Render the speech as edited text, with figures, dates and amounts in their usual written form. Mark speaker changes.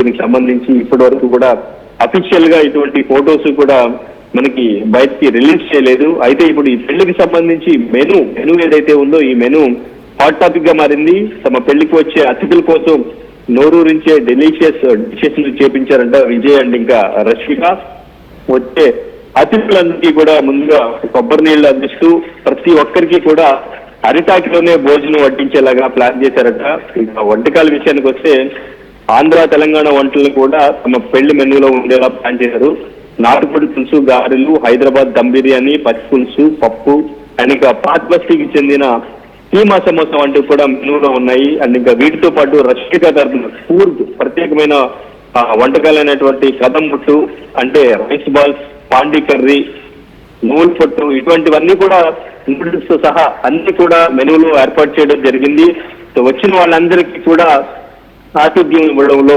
Speaker 1: దీనికి సంబంధించి ఇప్పటి వరకు కూడా అఫీషియల్ గా ఇటువంటి ఫోటోస్ కూడా మనకి బయటికి రిలీజ్ చేయలేదు. అయితే ఇప్పుడు ఈ పెళ్లికి సంబంధించి మెను ఏదైతే ఉందో ఈ మెను హాట్ టాపిక్ గా మారింది. తమ పెళ్లికి వచ్చే అతిథుల కోసం నోరూరించే డెలిషియస్ డిషెస్ చేపించారంట విజయ్ అండ్ ఇంకా రష్మిక. వచ్చే అతిథులందరికీ కూడా ముందుగా కొబ్బరి నీళ్లు అందిస్తూ ప్రతి ఒక్కరికి కూడా అరిటాకిలోనే భోజనం వడ్డించేలాగా ప్లాన్ చేశారట. ఇంకా వంటకాల విషయానికి వస్తే ఆంధ్ర తెలంగాణ వంటలను కూడా తమ పెళ్లి మెనూలో ఉండేలా ప్లాన్ చేశారు. నాటుకోడి పులుసు, గారెలు, హైదరాబాద్ దమ్ బిర్యానీ, పచ్చి పులుసు, పప్పు అండ్ ఇంకా పాత్ బస్తీకి చెందిన కీమా సమోసా వంటివి కూడా మెనూలో ఉన్నాయి. అండ్ ఇంకా వీటితో పాటు రష్మిక తరఫున కూర్గ్ ప్రత్యేకమైన వంటకాలైనటువంటి కదం ముట్టు అంటే రైస్ బాల్స్, పాండి కర్రీ, నూల్ పొట్టు ఇటువంటివన్నీ కూడా నూడిల్స్ తో సహా అన్ని కూడా మెనూలో ఏర్పాటు చేయడం జరిగింది. సో వచ్చిన వాళ్ళందరికీ కూడా ఆతిథ్యం ఇవ్వడంలో